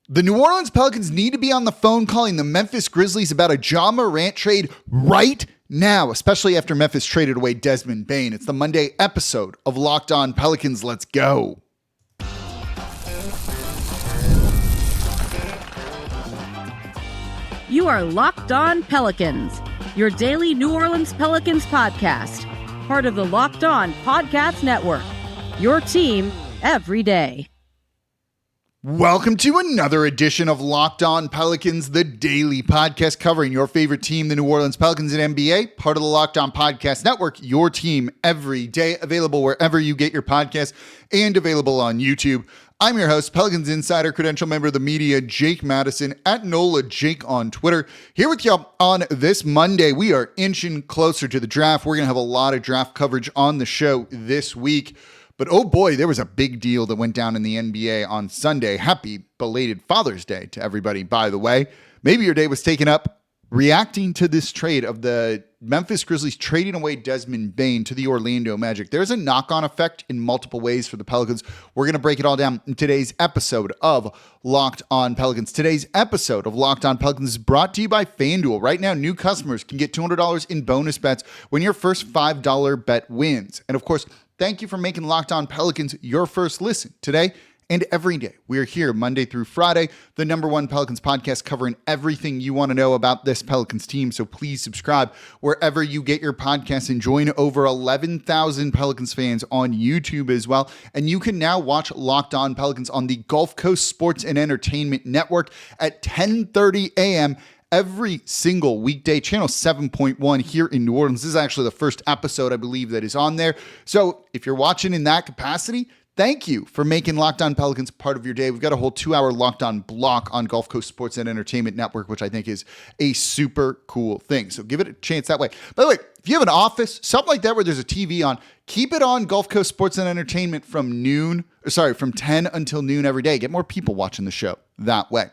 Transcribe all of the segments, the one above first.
The New Orleans Pelicans need to be on the phone calling the Memphis Grizzlies about a Ja Morant trade right now, especially after Memphis traded away Desmond Bane. It's the Monday episode of Locked On Pelicans. Let's go. You are Locked On Pelicans, your daily New Orleans Pelicans podcast, part of the Locked On Podcast Network, your team every day. Welcome to another edition of Locked On Pelicans, the daily podcast covering your favorite team, the New Orleans Pelicans and NBA, part of the Locked On Podcast Network, your team every day, available wherever you get your podcasts and available on YouTube. I'm your host, Pelicans Insider, credential member of the media, Jake Madison, at NOLA Jake on Twitter. Here with y'all on this Monday. We are inching closer to the draft. We're going to have a lot of draft coverage on the show this week. But oh boy, there was a big deal that went down in the NBA on Sunday. Happy belated Father's Day to everybody, by the way. Maybe your day was taken up reacting to this trade of the Memphis Grizzlies trading away Desmond Bane to the Orlando Magic. There's a knock-on effect in multiple ways for the Pelicans. We're going to break it all down in today's episode of Locked On Pelicans. Today's episode of Locked On Pelicans is brought to you by FanDuel. Right now, new customers can get $200 in bonus bets when your first $5 bet wins. And of course, thank you for making Locked On Pelicans your first listen today and every day. We're here Monday through Friday, the #1 Pelicans podcast covering everything you want to know about this Pelicans team. So please subscribe wherever you get your podcasts and join over 11,000 Pelicans fans on YouTube as well. And you can now watch Locked On Pelicans on the Gulf Coast Sports and Entertainment Network at 10:30 a.m. every single weekday, channel 7.1 here in New Orleans. This is actually the first episode, I believe, that is on there. So if you're watching in that capacity, thank you for making Locked On Pelicans part of your day. We've got a whole 2-hour Locked On block on Gulf Coast Sports and Entertainment Network, which I think is a super cool thing. So give it a chance that way. By the way, if you have an office, something like that where there's a TV on, keep it on Gulf Coast Sports and Entertainment from 10 until noon every day. Get more people watching the show that way.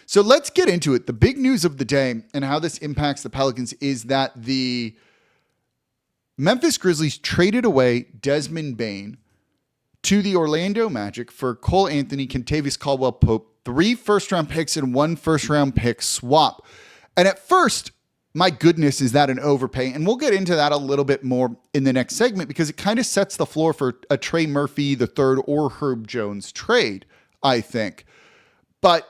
So let's get into it. The big news of the day and how this impacts the Pelicans is that the Memphis Grizzlies traded away Desmond Bane to the Orlando Magic for Cole Anthony, Kentavious Caldwell-Pope, 3 first-round picks and 1 first-round pick swap. And at first, my goodness, is that an overpay? And we'll get into that a little bit more in the next segment because it kind of sets the floor for a Trey Murphy III or Herb Jones trade, I think. But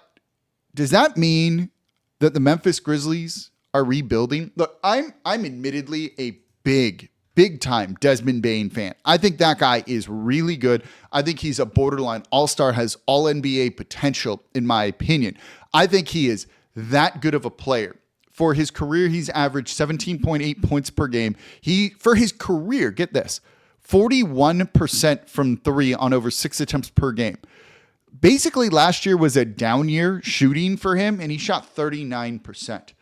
does that mean that the Memphis Grizzlies are rebuilding? Look, I'm admittedly a big time Desmond Bane fan. I think that guy is really good. I think he's a borderline all-star, has all NBA potential, in my opinion. I think he is that good of a player. For his career, he's averaged 17.8 points per game. For his career, get this, 41% from 3 on over 6 attempts per game. Basically, last year was a down year shooting for him, and he shot 39%.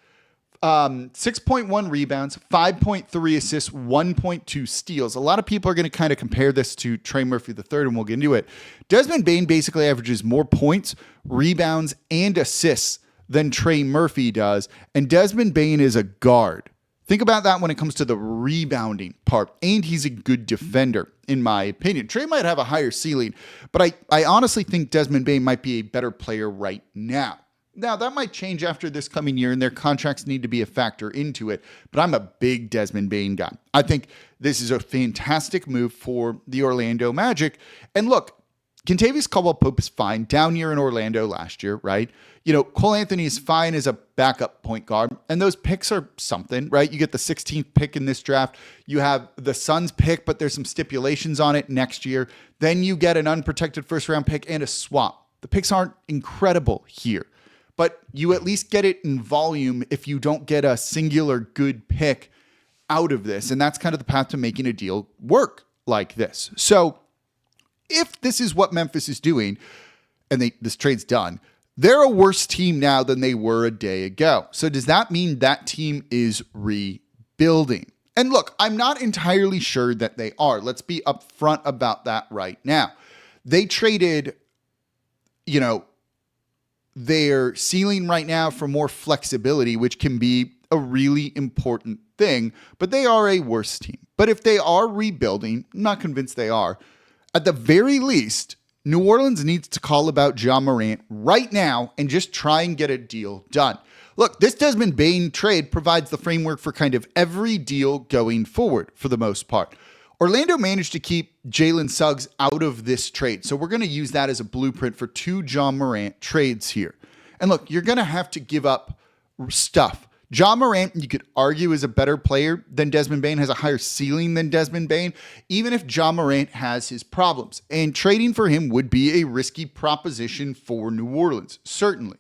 6.1 rebounds, 5.3 assists, 1.2 steals. A lot of people are going to kind of compare this to Trey Murphy III, and we'll get into it. Desmond Bane basically averages more points, rebounds, and assists than Trey Murphy does, and Desmond Bane is a guard. Think about that when it comes to the rebounding part, and he's a good defender, in my opinion. Trey might have a higher ceiling, but I honestly think Desmond Bane might be a better player right now. Now, that might change after this coming year, and their contracts need to be a factor into it, but I'm a big Desmond Bane guy. I think this is a fantastic move for the Orlando Magic. And look, Kentavious Caldwell-Pope is fine. Down year in Orlando last year, right? You know, Cole Anthony is fine as a backup point guard, and those picks are something, right? You get the 16th pick in this draft. You have the Suns pick, but there's some stipulations on it next year. Then you get an unprotected first-round pick and a swap. The picks aren't incredible here, but you at least get it in volume if you don't get a singular good pick out of this, and that's kind of the path to making a deal work like this. So if this is what Memphis is doing, and this trade's done, they're a worse team now than they were a day ago. So does that mean that team is rebuilding? And look, I'm not entirely sure that they are. Let's be upfront about that right now. They traded, their ceiling right now for more flexibility, which can be a really important thing, but they are a worse team. But if they are rebuilding, I'm not convinced they are, at the very least, New Orleans needs to call about Ja Morant right now and just try and get a deal done. Look, this Desmond Bane trade provides the framework for kind of every deal going forward for the most part. Orlando managed to keep Jalen Suggs out of this trade, so we're going to use that as a blueprint for 2 Ja Morant trades here. And look, you're going to have to give up stuff. Ja Morant, you could argue, is a better player than Desmond Bane, has a higher ceiling than Desmond Bane, even if Ja Morant has his problems. And trading for him would be a risky proposition for New Orleans, certainly.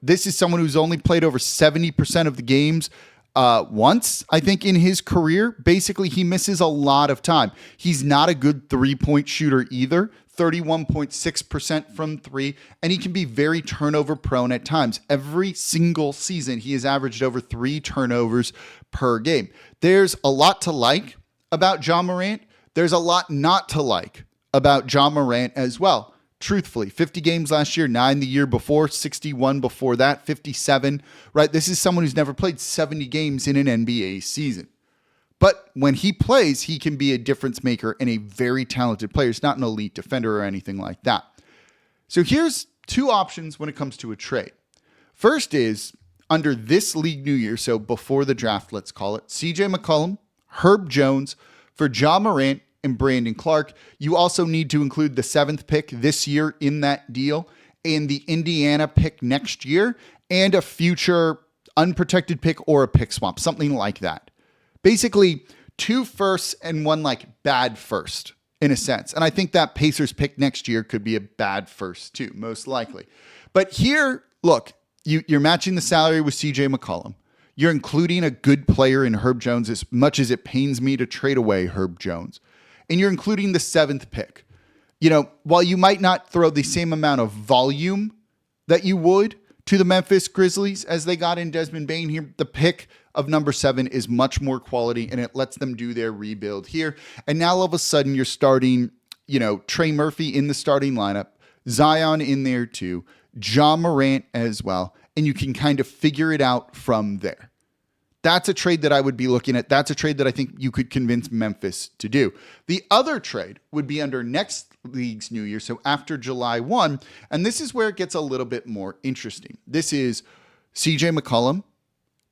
This is someone who's only played over 70% of the games once, I think, in his career. Basically, he misses a lot of time. He's not a good three-point shooter either. 31.6% from 3, and he can be very turnover prone at times. Every single season, he has averaged over 3 turnovers per game. There's a lot to like about Ja Morant. There's a lot not to like about Ja Morant as well. Truthfully, 50 games last year, 9 the year before, 61 before that, 57, right? This is someone who's never played 70 games in an NBA season. But when he plays, he can be a difference maker and a very talented player. He's not an elite defender or anything like that. So here's 2 options when it comes to a trade. First is, under this league new year, so before the draft, let's call it, CJ McCollum, Herb Jones for Ja Morant and Brandon Clark. You also need to include the 7th pick this year in that deal and the Indiana pick next year and a future unprotected pick or a pick swap, something like that. Basically, 2 firsts and 1 bad first in a sense. And I think that Pacers pick next year could be a bad first too, most likely. But here, look, you're matching the salary with CJ McCollum. You're including a good player in Herb Jones, as much as it pains me to trade away Herb Jones. And you're including the 7th pick. While you might not throw the same amount of volume that you would to the Memphis Grizzlies as they got in Desmond Bane here, the pick of number 7 is much more quality, and it lets them do their rebuild here. And now all of a sudden you're starting, Trey Murphy in the starting lineup, Zion in there too, Ja Morant as well, and you can kind of figure it out from there. That's a trade that I would be looking at. That's a trade that I think you could convince Memphis to do. The other trade would be under next league's new year, so after July 1, and this is where it gets a little bit more interesting. This is CJ McCollum,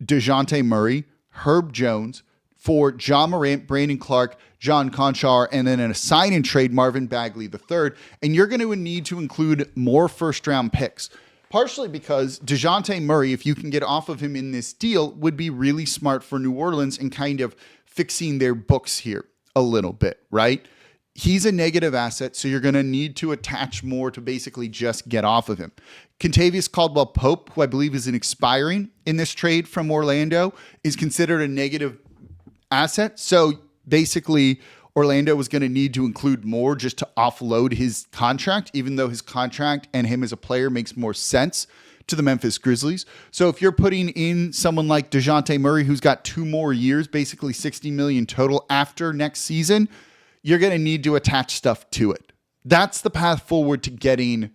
DeJounte Murray, Herb Jones for Ja Morant, Brandon Clark, John Conchar, and then a sign and trade Marvin Bagley III. And you're going to need to include more first-round picks. Partially because DeJounte Murray, if you can get off of him in this deal, would be really smart for New Orleans and kind of fixing their books here a little bit, right? He's a negative asset, so you're going to need to attach more to basically just get off of him. Kentavious Caldwell-Pope, who I believe is an expiring in this trade from Orlando, is considered a negative asset. So basically, Orlando was going to need to include more just to offload his contract, even though his contract and him as a player makes more sense to the Memphis Grizzlies. So if you're putting in someone like DeJounte Murray, who's got 2 more years, basically $60 million total after next season, you're going to need to attach stuff to it. That's the path forward to getting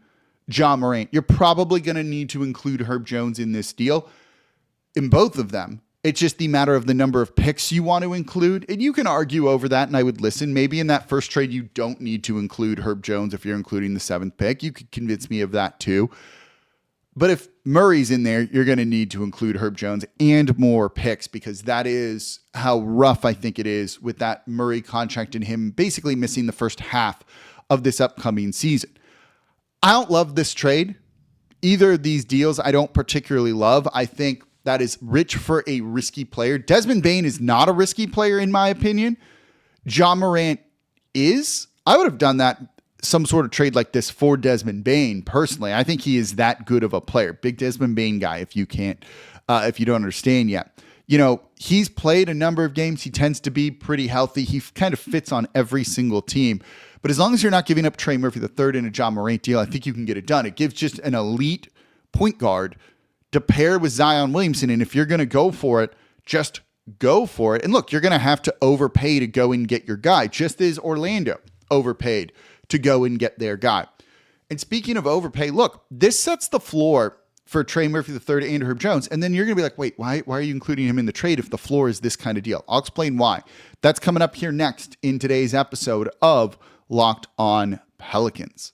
Ja Morant. You're probably going to need to include Herb Jones in this deal. In both of them, it's just the matter of the number of picks you want to include. And you can argue over that, and I would listen. Maybe in that first trade, you don't need to include Herb Jones if you're including the 7th pick. You could convince me of that too. But if Murray's in there, you're going to need to include Herb Jones and more picks, because that is how rough I think it is with that Murray contract and him basically missing the first half of this upcoming season. I don't love this trade. Either of these deals I don't particularly love. I think that is rich for a risky player. Desmond Bane is not a risky player in my opinion. Ja Morant is. I would have done that, some sort of trade like this for Desmond Bane personally. I think he is that good of a player. Big Desmond Bane guy, if you don't understand yet. He's played a number of games. He tends to be pretty healthy. He kind of fits on every single team. But as long as you're not giving up Trey Murphy III in a Ja Morant deal, I think you can get it done. It gives just an elite point guard to pair with Zion Williamson. And if you're going to go for it, just go for it. And look, you're going to have to overpay to go and get your guy, just as Orlando overpaid to go and get their guy. And speaking of overpay, look, this sets the floor for Trey Murphy III and Herb Jones. And then you're going to be like, wait, why are you including him in the trade if the floor is this kind of deal? I'll explain why. That's coming up here next in today's episode of Locked On Pelicans.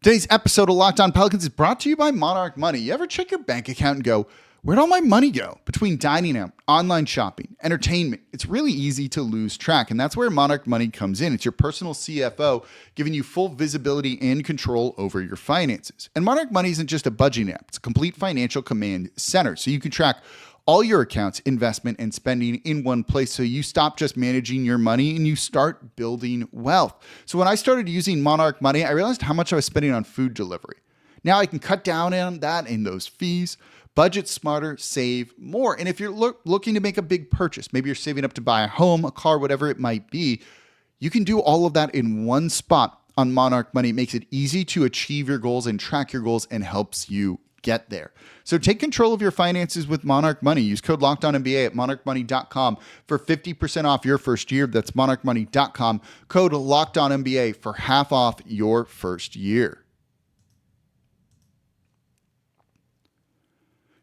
Today's episode of Locked On Pelicans is brought to you by Monarch Money. You ever check your bank account and go, where'd all my money go? Between dining out, online shopping, entertainment, it's really easy to lose track. And that's where Monarch Money comes in. It's your personal CFO giving you full visibility and control over your finances. And Monarch Money isn't just a budgeting app. It's a complete financial command center. So you can track all your accounts, investment, and spending in one place, so you stop just managing your money and you start building wealth. So when I started using Monarch Money, I realized how much I was spending on food delivery. Now I can cut down on that and those fees, budget smarter, save more. And if you're looking to make a big purchase, maybe you're saving up to buy a home, a car, whatever it might be, you can do all of that in one spot on Monarch Money. It makes it easy to achieve your goals and track your goals and helps you get there. So take control of your finances with Monarch Money. Use code LOCKEDONNBA at monarchmoney.com for 50% off your first year. That's monarchmoney.com. Code LOCKEDONNBA for half off your first year.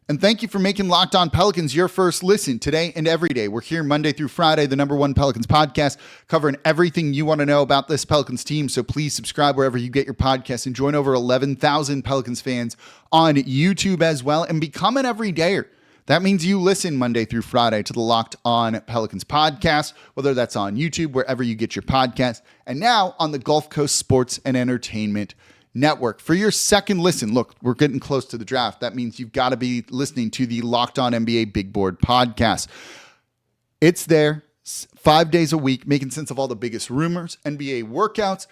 And thank you for making Locked On Pelicans your first listen today and every day. We're here Monday through Friday, the #1 Pelicans podcast, covering everything you want to know about this Pelicans team. So please subscribe wherever you get your podcasts and join over 11,000 Pelicans fans on YouTube as well and become an everydayer. That means you listen Monday through Friday to the Locked On Pelicans podcast, whether that's on YouTube, wherever you get your podcasts, and now on the Gulf Coast Sports and Entertainment Network. For your second listen, look, we're getting close to the draft. That means you've got to be listening to the Locked On NBA Big Board podcast. It's there 5 days a week, making sense of all the biggest rumors, NBA workouts,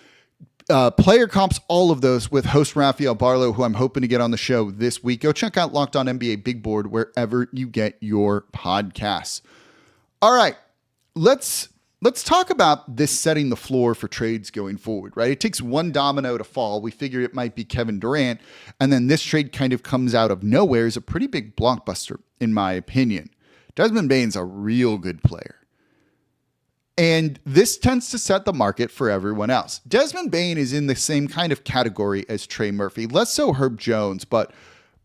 player comps, all of those with host Rafael Barlow, who I'm hoping to get on the show this week. Go check out Locked On NBA Big Board wherever you get your podcasts. All right, let's talk about this setting the floor for trades going forward, right? It takes one domino to fall. We figured it might be Kevin Durant, and then this trade kind of comes out of nowhere as a pretty big blockbuster, in my opinion. Desmond Bane's a real good player. And this tends to set the market for everyone else. Desmond Bane is in the same kind of category as Trey Murphy, less so Herb Jones, but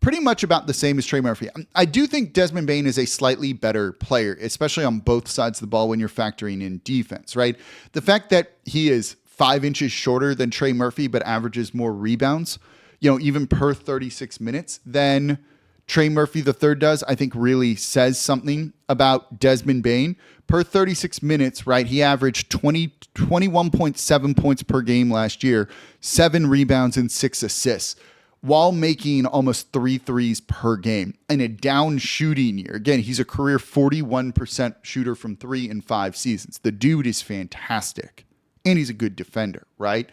pretty much about the same as Trey Murphy. I do think Desmond Bane is a slightly better player, especially on both sides of the ball when you're factoring in defense, right? The fact that he is 5 inches shorter than Trey Murphy, but averages more rebounds, even per 36 minutes than Trey Murphy III does, I think really says something about Desmond Bane. Per 36 minutes, right, he averaged 21.7 points per game last year, 7 rebounds and 6 assists, while making almost 3 threes per game in a down shooting year. Again, he's a career 41% shooter from 3 in 5 seasons. The dude is fantastic, and he's a good defender, right?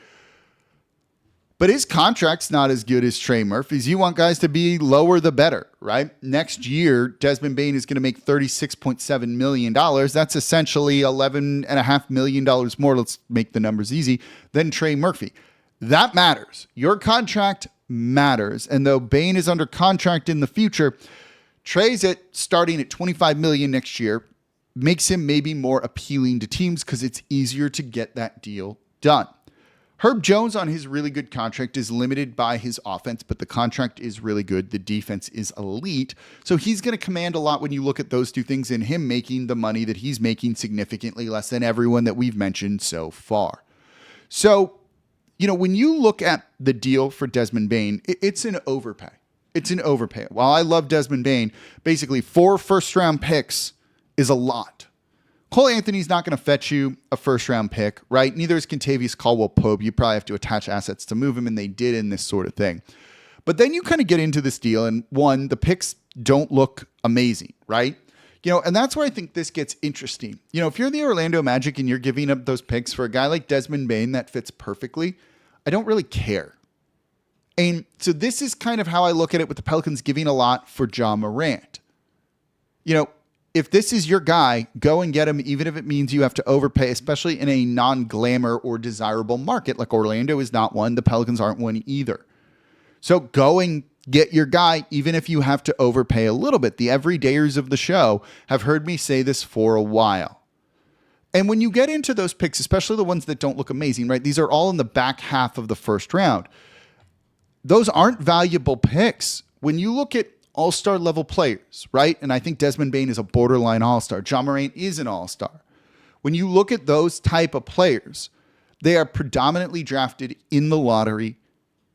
But his contract's not as good as Trey Murphy's. You want guys to be lower the better, right? Next year, Desmond Bane is going to make $36.7 million. That's essentially $11.5 million more, let's make the numbers easy, than Trey Murphy. That matters. Your contract matters. And though Bane is under contract in the future, Trey's starting at $25 million next year, makes him maybe more appealing to teams because it's easier to get that deal done. Herb Jones on his really good contract is limited by his offense, but the contract is really good. The defense is elite. So he's going to command a lot when you look at those two things, and him making the money that he's making significantly less than everyone that we've mentioned so far. So, when you look at the deal for Desmond Bane, it's an overpay. It's an overpay. While I love Desmond Bane, basically 4 first-round picks is a lot. Cole Anthony's not going to fetch you a first-round pick, right? Neither is Kentavious Caldwell-Pope. You probably have to attach assets to move him, and they did in this sort of thing. But then you kind of get into this deal, and one, the picks don't look amazing, right? And that's where I think this gets interesting. If you're the Orlando Magic and you're giving up those picks for a guy like Desmond Bane that fits perfectly, I don't really care. And so this is kind of how I look at it with the Pelicans giving a lot for Ja Morant. If this is your guy, go and get him, even if it means you have to overpay, especially in a non-glamour or desirable market like Orlando is not one. The Pelicans aren't one either. So go and get your guy, even if you have to overpay a little bit. The everydayers of the show have heard me say this for a while. And when you get into those picks, especially the ones that don't look amazing, right? These are all in the back half of the first round. Those aren't valuable picks. When you look at all-star level players, right? And I think Desmond Bane is a borderline all-star. Ja Morant is an all-star. When you look at those type of players, they are predominantly drafted in the lottery,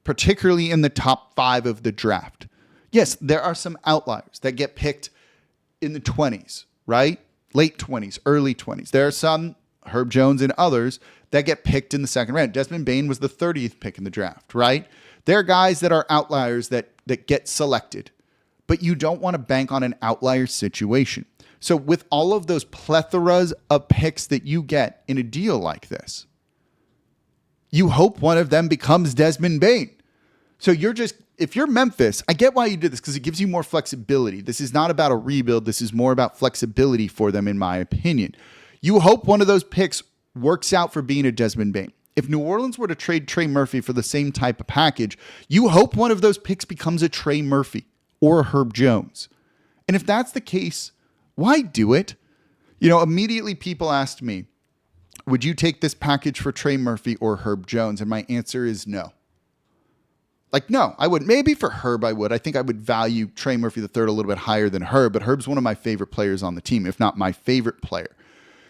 particularly in the top 5 of the draft. Yes, there are some outliers that get picked in the 20s, right? Late 20s, early 20s. There are some, Herb Jones and others, that get picked in the second round. Desmond Bane was the 30th pick in the draft, right? There are guys that are outliers that get selected, but you don't want to bank on an outlier situation. So with all of those plethoras of picks that you get in a deal like this, you hope one of them becomes Desmond Bane. So if you're Memphis, I get why you did this because it gives you more flexibility. This is not about a rebuild. This is more about flexibility for them, in my opinion. You hope one of those picks works out for being a Desmond Bane. If New Orleans were to trade Trey Murphy for the same type of package, you hope one of those picks becomes a Trey Murphy or a Herb Jones. And if that's the case, why do it? Immediately people asked me, would you take this package for Trey Murphy or Herb Jones? And my answer is no. No, I wouldn't. Maybe for Herb, I would. I think I would value Trey Murphy III a little bit higher than Herb, but Herb's one of my favorite players on the team, if not my favorite player.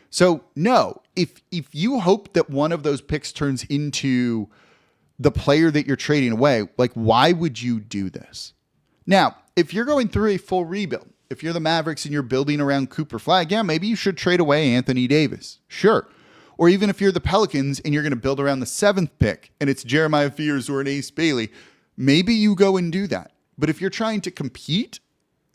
So no, if you hope that one of those picks turns into the player that you're trading away, why would you do this? Now, if you're going through a full rebuild, if you're the Mavericks and you're building around Cooper Flag, yeah, maybe you should trade away Anthony Davis. Sure. Or even if you're the Pelicans and you're going to build around the 7th pick and it's Jeremiah Fears or an Ace Bailey, maybe you go and do that. But if you're trying to compete,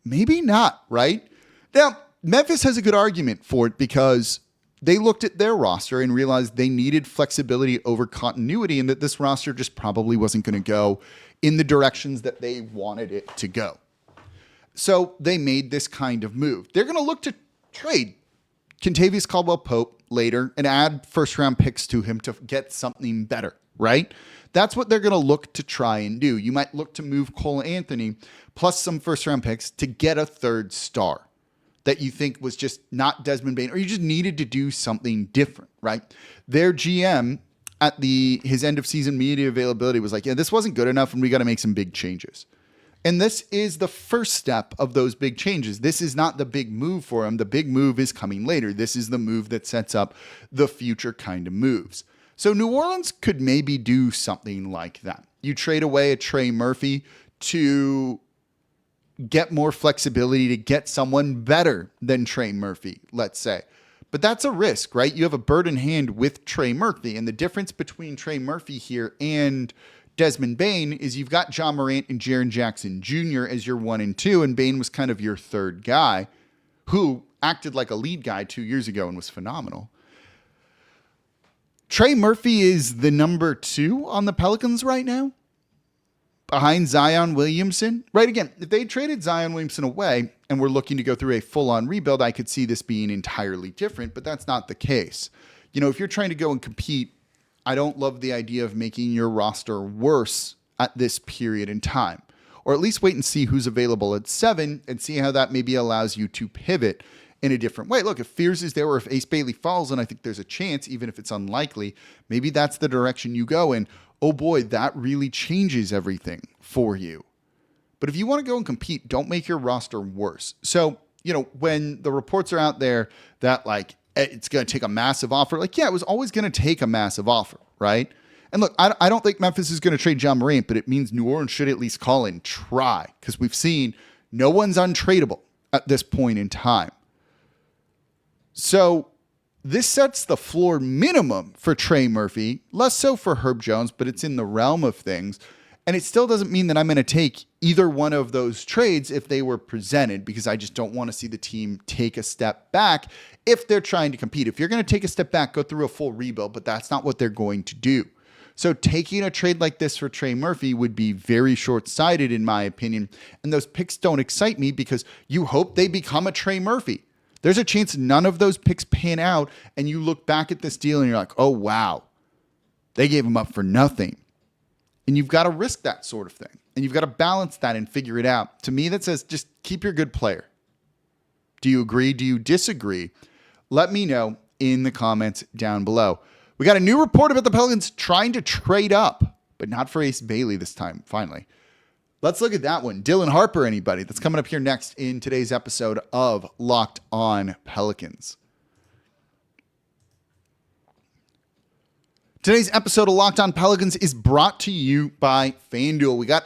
maybe not, right? Now, Memphis has a good argument for it because they looked at their roster and realized they needed flexibility over continuity and that this roster just probably wasn't going to go in the directions that they wanted it to go. So they made this kind of move. They're going to look to trade Kentavious Caldwell-Pope later and add first-round picks to him to get something better, right? That's what they're going to look to try and do. You might look to move Cole Anthony plus some first-round picks to get a third star that you think was just not Desmond Bane, or you just needed to do something different, right? Their GM at his end-of-season media availability was like, yeah, this wasn't good enough and we got to make some big changes. And this is the first step of those big changes. This is not the big move for him. The big move is coming later. This is the move that sets up the future kind of moves. So New Orleans could maybe do something like that. You trade away a Trey Murphy to get more flexibility to get someone better than Trey Murphy, let's say. But that's a risk, right? You have a bird in hand with Trey Murphy. And the difference between Trey Murphy here and Desmond Bane is you've got Ja Morant and Jaren Jackson Jr. as your 1 and 2, and Bane was kind of your third guy who acted like a lead guy 2 years ago and was phenomenal. Trey Murphy is the number 2 on the Pelicans right now, behind Zion Williamson. Right, again, if they traded Zion Williamson away and were looking to go through a full-on rebuild, I could see this being entirely different, but that's not the case. If you're trying to go and compete, I don't love the idea of making your roster worse at this period in time. Or at least wait and see who's available at 7 and see how that maybe allows you to pivot in a different way. Look, if Fears is there or if Ace Bailey falls, and I think there's a chance, even if it's unlikely, maybe that's the direction you go in. Oh boy, that really changes everything for you. But if you want to go and compete, don't make your roster worse. So, when the reports are out there that it's going to take a massive offer, yeah, it was always going to take a massive offer, right? And look, I don't think Memphis is going to trade Ja Morant, but it means New Orleans should at least call and try, because we've seen no one's untradeable at this point in time. So this sets the floor minimum for Trey Murphy, less so for Herb Jones, but it's in the realm of things. And it still doesn't mean that I'm going to take either one of those trades if they were presented, because I just don't want to see the team take a step back if they're trying to compete. If you're going to take a step back, go through a full rebuild, but that's not what they're going to do. So taking a trade like this for Trey Murphy would be very short-sighted in my opinion. And those picks don't excite me because you hope they become a Trey Murphy. There's a chance none of those picks pan out and you look back at this deal and you're like, oh, wow, they gave him up for nothing. And you've got to risk that sort of thing. And you've got to balance that and figure it out. To me, that says just keep your good player. Do you agree? Do you disagree? Let me know in the comments down below. We got a new report about the Pelicans trying to trade up, but not for Ace Bailey this time, finally. Let's look at that one. Dylan Harper, anybody? That's coming up here next in today's episode of Locked On Pelicans. Today's episode of Locked On Pelicans is brought to you by FanDuel. We got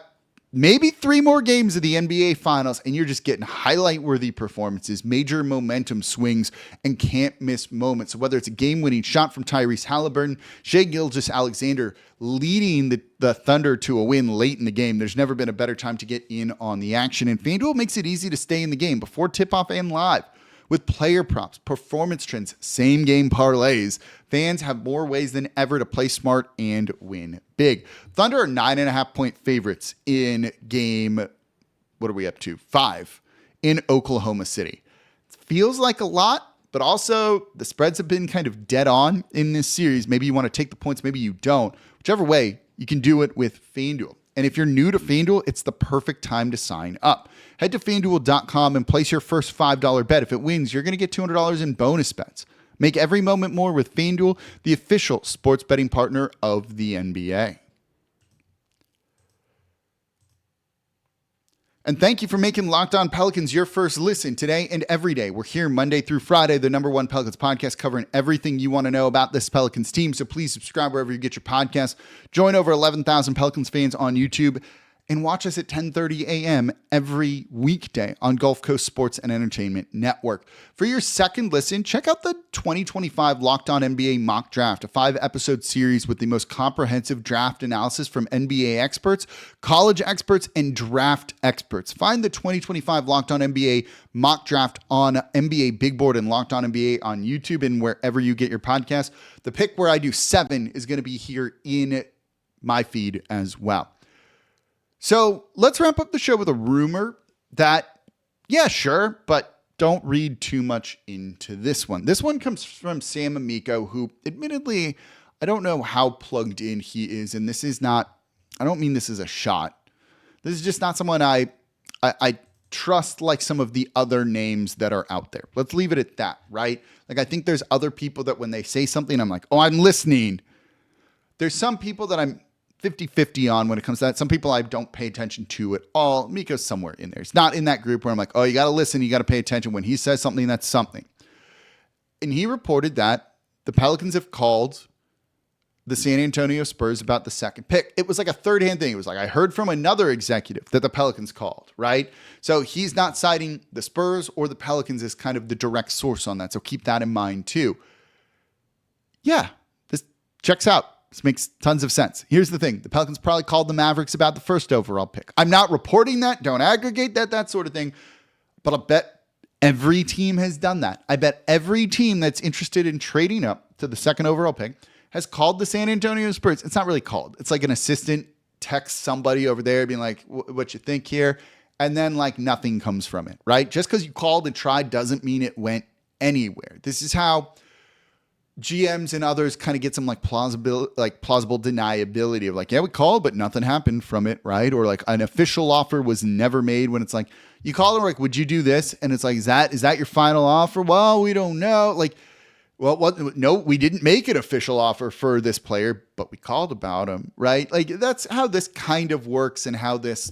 maybe 3 more games of the NBA Finals, and you're just getting highlight-worthy performances, major momentum swings, and can't-miss moments. So whether it's a game-winning shot from Tyrese Halliburton, Shai Gilgeous-Alexander leading the Thunder to a win late in the game, there's never been a better time to get in on the action. And FanDuel makes it easy to stay in the game before tip-off and live. With player props, performance trends, same-game parlays, fans have more ways than ever to play smart and win big. Thunder are 9.5-point favorites in game, what are we up to? 5 in Oklahoma City. It feels like a lot, but also the spreads have been kind of dead on in this series. Maybe you want to take the points, maybe you don't. Whichever way, you can do it with FanDuel. And if you're new to FanDuel, it's the perfect time to sign up. Head to FanDuel.com and place your first $5 bet. If it wins, you're going to get $200 in bonus bets. Make every moment more with FanDuel, the official sports betting partner of the NBA. And thank you for making Locked On Pelicans your first listen today and every day. We're here Monday through Friday, the #1 Pelicans podcast, covering everything you want to know about this Pelicans team. So please subscribe wherever you get your podcasts. Join over 11,000 Pelicans fans on YouTube and watch us at 10:30 a.m. every weekday on Gulf Coast Sports and Entertainment Network. For your second listen, check out the 2025 Locked On NBA Mock Draft, a 5-episode series with the most comprehensive draft analysis from NBA experts, college experts, and draft experts. Find the 2025 Locked On NBA Mock Draft on NBA Big Board and Locked On NBA on YouTube and wherever you get your podcasts. The pick where I do 7 is going to be here in my feed as well. So let's wrap up the show with a rumor that, yeah, sure, but don't read too much into this one. This one comes from Sam Amico, who admittedly, I don't know how plugged in he is. And this is not, I don't mean this is a shot. This is just not someone I trust like some of the other names that are out there. Let's leave it at that, right? Like, I think there's other people that when they say something, I'm like, oh, I'm listening. There's some people that I'm 50-50 on when it comes to that. Some people I don't pay attention to at all. Miko's somewhere in there. It's not in that group where I'm like, oh, you got to listen. You got to pay attention. When he says something, that's something. And he reported that the Pelicans have called the San Antonio Spurs about the second pick. It was like a third-hand thing. It was like, I heard from another executive that the Pelicans called, right? So he's not citing the Spurs or the Pelicans as kind of the direct source on that. So keep that in mind too. Yeah, this checks out. This makes tons of sense. Here's the thing. The Pelicans probably called the Mavericks about the first overall pick. I'm not reporting that. Don't aggregate that sort of thing. But I'll bet every team has done that. I bet every team that's interested in trading up to the second overall pick has called the San Antonio Spurs. It's not really called. It's like an assistant texts somebody over there being like, what you think here? And then like nothing comes from it, right? Just because you called and tried doesn't mean it went anywhere. This is how GMs and others kind of get some like plausible deniability of like, yeah, we called, but nothing happened from it, right? Or like an official offer was never made. When it's like, you call them like, would you do this? And it's like, is that your final offer? Well, we don't know. Like, well, what? No, we didn't make an official offer for this player, but we called about him, right? Like, that's how this kind of works and how this,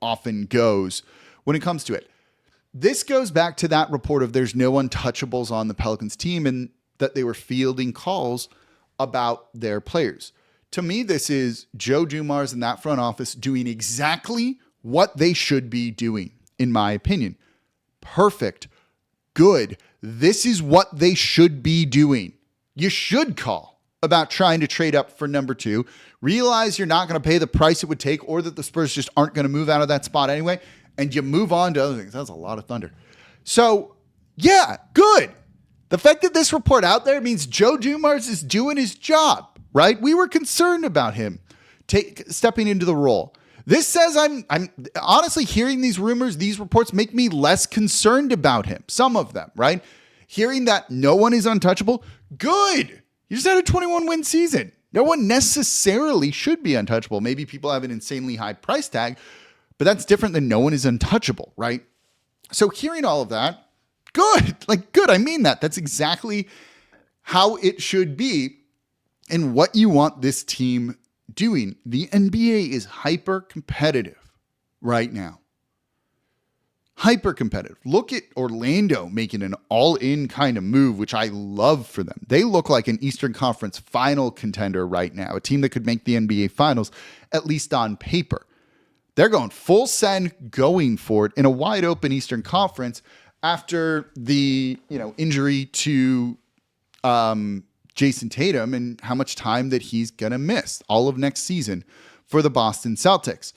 often goes when it comes to it. This goes back to that report of there's no untouchables on the Pelicans team and that they were fielding calls about their players. To me, this is Joe Dumars in that front office doing exactly what they should be doing, in my opinion. Perfect. Good. This is what they should be doing. You should call about trying to trade up for number 2. Realize you're not going to pay the price it would take or that the Spurs just aren't going to move out of that spot anyway, and you move on to other things. That's a lot of thunder. So, yeah, good. The fact that this report out there means Joe Dumars is doing his job, right? We were concerned about him stepping into the role. This says I'm honestly hearing these rumors, these reports make me less concerned about him. Some of them, right? Hearing that no one is untouchable, good. You just had a 21-win season. No one necessarily should be untouchable. Maybe people have an insanely high price tag, but that's different than no one is untouchable, right? So hearing all of that, good. Like, good. I mean that. That's exactly how it should be and what you want this team doing. The NBA is hyper competitive right now. hyper competitive. Look at Orlando making an all-in kind of move, which I love for them. They look like an Eastern Conference final contender right now, a team that could make the NBA Finals, at least on paper. They're going full send, going for it in a wide open Eastern Conference after the injury to Jason Tatum and how much time that he's going to miss all of next season for the Boston Celtics.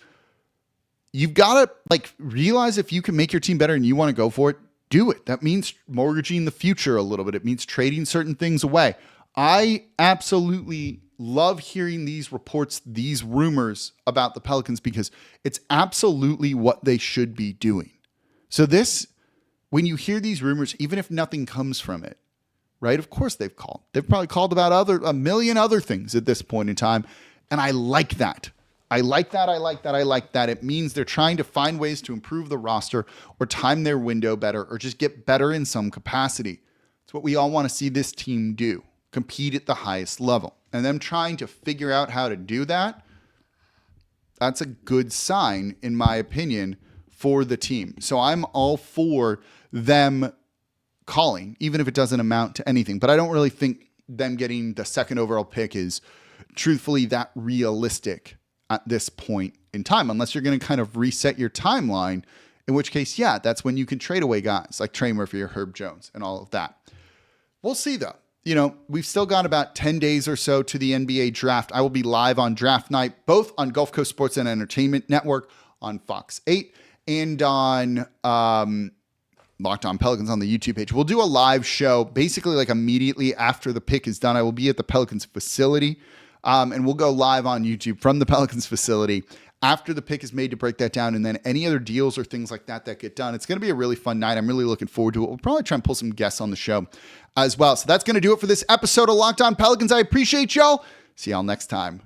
You've got to realize if you can make your team better and you want to go for it, do it. That means mortgaging the future a little bit. It means trading certain things away. I absolutely love hearing these reports, these rumors about the Pelicans, because it's absolutely what they should be doing. So when you hear these rumors, even if nothing comes from it, right? Of course they've called. They've probably called about a million other things at this point in time. And I like that. I like that. It means they're trying to find ways to improve the roster or time their window better or just get better in some capacity. It's what we all want to see this team do, compete at the highest level. And them trying to figure out how to do that, that's a good sign, in my opinion, for the team. So I'm all for them calling, even if it doesn't amount to anything. But I don't really think them getting the second overall pick is truthfully that realistic at this point in time, unless you're going to kind of reset your timeline, in which case, yeah, that's when you can trade away guys like Trey Murphy or Herb Jones and all of that. We'll see, though. We've still got about 10 days or so to the NBA draft. I will be live on draft night, both on Gulf Coast Sports and Entertainment Network, on Fox 8, and on Locked On Pelicans on the YouTube page. We'll do a live show basically immediately after the pick is done. I will be at the Pelicans facility, and we'll go live on YouTube from the Pelicans facility after the pick is made to break that down, and then any other deals or things like that get done. It's going to be a really fun night. I'm really looking forward to it. We'll probably try and pull some guests on the show as well. So that's going to do it for this episode of Locked On Pelicans. I appreciate y'all. See y'all next time.